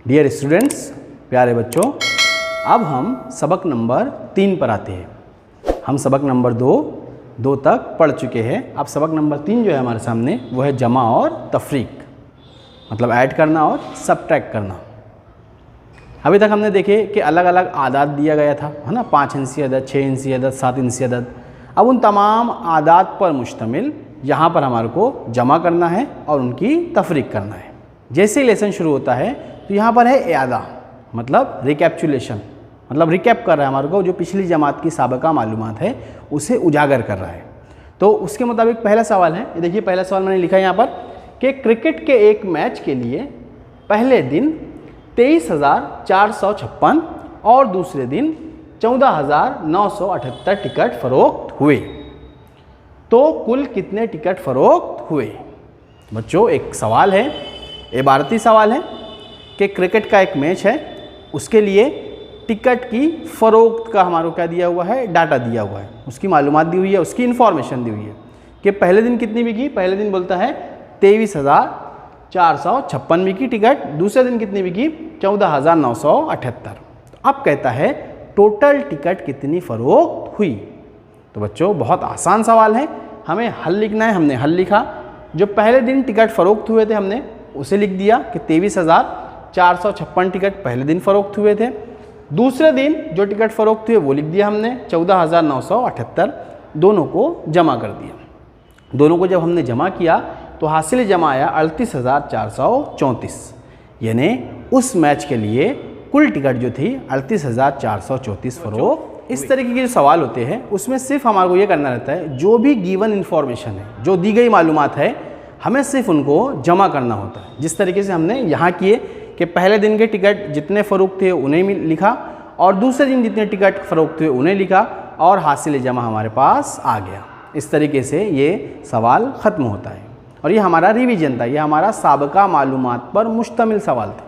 Dear students, प्यारे बच्चों, अब हम सबक नंबर 3 पर आते हैं। हम सबक नंबर 2 तक पढ़ चुके हैं। अब सबक नंबर 3 जो है हमारे सामने वो है जमा और तफरीक, मतलब ऐड करना और सबट्रैक्ट करना। अभी तक हमने देखे कि अलग अलग आदाद दिया गया था, है ना, 5 इंची अदद, 6 इंची अदद, 7 इंची अदद। अब उन तमाम आदाद पर मुश्तमिल यहाँ पर हमारे को जमा करना है और उनकी तफरीक करना है। जैसे ही लेसन शुरू होता है तो यहाँ पर है इआदा, मतलब रिकैप्चुलेशन, मतलब रिकैप कर रहा है हमारे को, जो पिछली जमात की साबिका मालूमात है उसे उजागर कर रहा है। तो उसके मुताबिक पहला सवाल है, ये देखिए पहला सवाल मैंने लिखा है यहाँ पर कि क्रिकेट के एक मैच के लिए पहले दिन 23,456 और दूसरे दिन 14,978 टिकट फ़रोख्त हुए, तो कुल कितने टिकट फ़रोख्त हुए? बच्चों एक सवाल है, इबारती सवाल है कि क्रिकेट का एक मैच है, उसके लिए टिकट की फ़रोख्त का हमारे को क्या दिया हुआ है, डाटा दिया हुआ है, उसकी मालूमात दी हुई है, उसकी इन्फॉर्मेशन दी हुई है कि पहले दिन कितनी बिकी। पहले दिन बोलता है 23,456 बिकी टिकट, दूसरे दिन कितनी बिकी 14,978। अब कहता है टोटल टिकट कितनी फ़रोख्त हुई। तो बच्चों बहुत आसान सवाल है, हमें हल लिखना है। हमने हल लिखा, जो पहले दिन टिकट फ़रोख्त हुए थे हमने उसे लिख दिया कि 23,456 टिकट पहले दिन फ़रोख्त हुए थे। दूसरे दिन जो टिकट फ़रोख्त हुए वो लिख दिया हमने 14,978, दोनों को जमा कर दिया। दोनों को जब हमने जमा किया तो हासिल जमा आया 38,434, यानी उस मैच के लिए कुल टिकट जो थी 38,434 फ़रोख्त। इस तरीके के जो सवाल होते हैं उसमें सिर्फ हमारे को ये करना रहता है, जो भी गिवन इन्फॉर्मेशन है, जो दी गई मालूमात है, हमें सिर्फ उनको जमा करना होता है। जिस तरीके से हमने यहाँ किए कि पहले दिन के टिकट जितने फ़रोख्त थे उन्हें लिखा और दूसरे दिन जितने टिकट फ़रोख्त हुए उन्हें लिखा और हासिल जमा हमारे पास आ गया। इस तरीके से ये सवाल ख़त्म होता है और ये हमारा रिवीजन था, ये हमारा साबिका मालूमात पर मुश्तमिल सवाल था।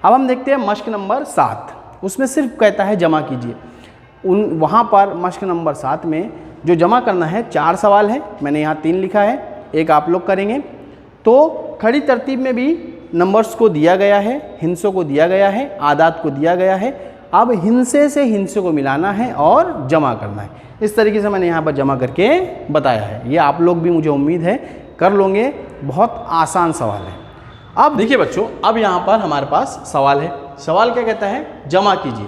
अब हम देखते हैं मश्क नंबर 7, उसमें सिर्फ कहता है जमा कीजिए। वहाँ पर मश्क नंबर 7 में जो जमा करना है 4 सवाल है, मैंने यहाँ 3 लिखा है, एक आप लोग करेंगे। तो खड़ी तरतीब में भी नंबर्स को दिया गया है, हिंसों को दिया गया है, आदात को दिया गया है। अब हिंसे से हिंसों को मिलाना है और जमा करना है। इस तरीके से मैंने यहाँ पर जमा करके बताया है। ये आप लोग भी मुझे उम्मीद है कर लोगे, बहुत आसान सवाल है। अब देखिए बच्चों, अब यहाँ पर हमारे पास सवाल है। सवाल क्या कहता है, जमा कीजिए।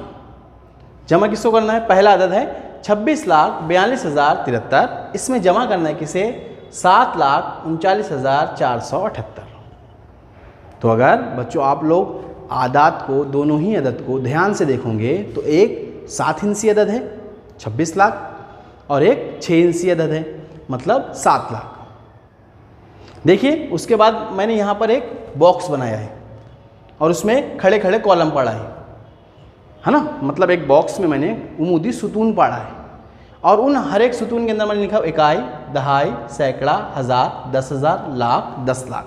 जमा किसको करना है? पहला अदद है 26,42,073, इसमें जमा करना है किसे? 7,39,478। तो अगर बच्चों आप लोग आदात को, दोनों ही अदद को ध्यान से देखोगे तो एक 7 इंची अदद है 26 लाख और एक 6 इंची अदद है, मतलब 7 लाख। देखिए उसके बाद मैंने यहाँ पर एक बॉक्स बनाया है और उसमें खड़े खड़े कॉलम पड़ा है ना, मतलब एक बॉक्स में मैंने उमूदी सुतून पढ़ा है और उन हर एक सुतून के अंदर मैंने लिखा इकाई, दहाई, सैकड़ा, हज़ार, 10,000, लाख, 10 लाख।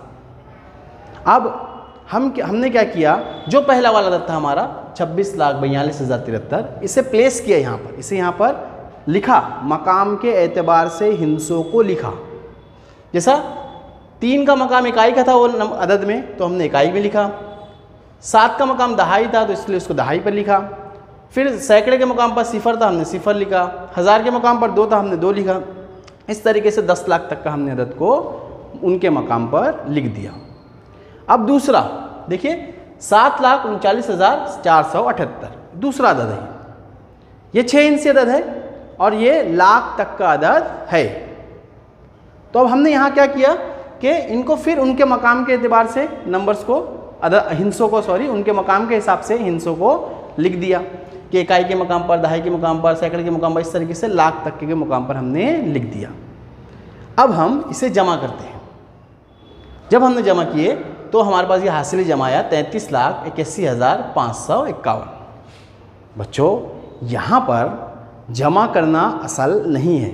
अब हमने क्या किया, जो पहला वाला अदद था हमारा 26,42,073, इसे प्लेस किया यहाँ पर, इसे यहाँ पर लिखा, मकाम के एतबार से हिंसों को लिखा। जैसा 3 का मकाम इकाई का था वो अदद में, तो हमने इकाई में लिखा। 7 का मकाम दहाई था तो इसलिए उसको दहाई पर लिखा। फिर सैकड़े के मकाम पर 0 था, हमने 0 लिखा। 1000 के मकाम पर 2 था, हमने 2 लिखा। इस तरीके से 10 लाख तक का हमने अदद को उनके मकाम पर लिख दिया। अब दूसरा देखिए 7,39,478 दूसरा अदद है, ये 6 इंची अदद है और ये लाख तक का अदद है। तो अब हमने यहाँ क्या किया कि इनको फिर उनके मकाम के एतबार से नंबर्स को, हिंसों को, उनके मकाम के हिसाब से हिंसों को लिख दिया कि इकाई के मकाम पर, दहाई के मकाम पर, सैकड़े के मकाम पर, इस तरीके से लाख तक के मकाम पर हमने लिख दिया। अब हम इसे जमा करते हैं। जब हमने जमा किए तो हमारे पास ये हासिल जमा आया 33,81,551। बच्चों यहाँ पर जमा करना असल नहीं है,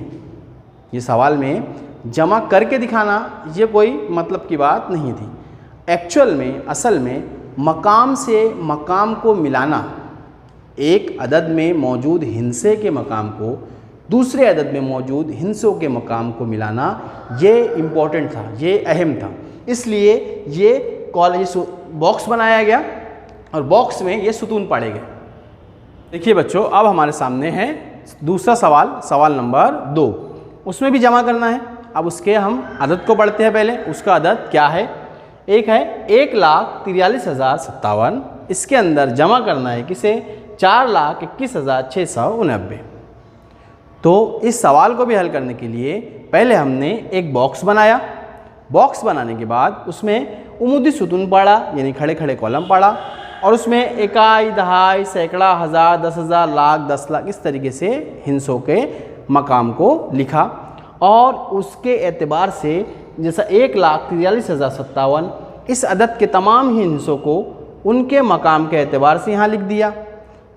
ये सवाल में जमा करके दिखाना ये कोई मतलब की बात नहीं थी। एक्चुअल में, असल में मकाम से मकाम को मिलाना, एक अदद में मौजूद हिंसे के मकाम को दूसरे अदद में मौजूद हिंसों के मकाम को मिलाना, ये इम्पोर्टेंट था, ये अहम था। इसलिए ये बॉक्स बनाया गया और बॉक्स में ये सुतून पड़े गए। देखिए बच्चों, अब हमारे सामने है दूसरा सवाल, सवाल नंबर 2। उसमें भी जमा करना है। अब उसके हम अदद को पढ़ते हैं पहले। उसका अदद क्या है? एक है 1,43,057। इसके अंदर जमा करना है किसे? 4,21,689। तो इस सवाल को भी हल करने के लिए पहले हमने एक बॉक्स बनाया। बॉक्स बनाने के बाद उसमें उमूदी सुतून पढ़ा, यानी खड़े खड़े कॉलम पढ़ा, और उसमें इकाई, दहाई, सैकड़ा, हज़ार, 10,000, लाख, 10 लाख, इस तरीके से हिस्सों के मकाम को लिखा। और उसके एतबार से जैसा 1,43,057, इस अदद के तमाम ही हिस्सों को उनके मकाम के एतबार से यहाँ लिख दिया।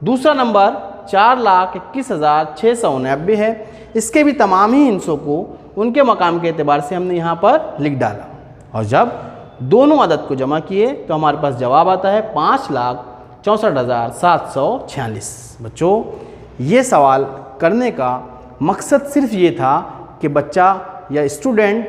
दूसरा नंबर 4,21,689 है। इसके भी तमाम ही हिस्सों को उनके मकाम के एतबार से हमने यहाँ पर लिख डाला। और जब दोनों अदद को जमा किए तो हमारे पास जवाब आता है 5,64,746। बच्चों, ये सवाल करने का मकसद सिर्फ ये था कि बच्चा या स्टूडेंट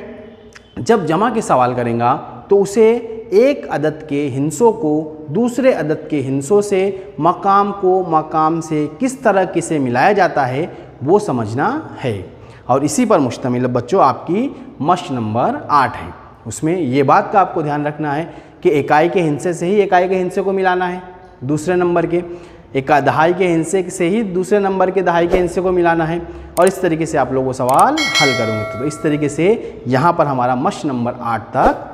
जब जमा के सवाल करेगा तो उसे एक अदद के हिस्सों को दूसरे अदद के हिस्सों से, मकाम को मकाम से किस तरह किसे मिलाया जाता है वो समझना है। और इसी पर मुश्तमिल बच्चों आपकी मश्क नंबर 8 है। उसमें ये बात का आपको ध्यान रखना है कि इकाई के हिस्से से ही इकाई के हिस्से को मिलाना है, दूसरे नंबर के दहाई के हिस्से से ही दूसरे नंबर के दहाई के हिस्से को मिलाना है। और इस तरीके से आप लोग वो सवाल हल करोगे। तो इस तरीके से यहाँ पर हमारा मश्क नंबर 8 तक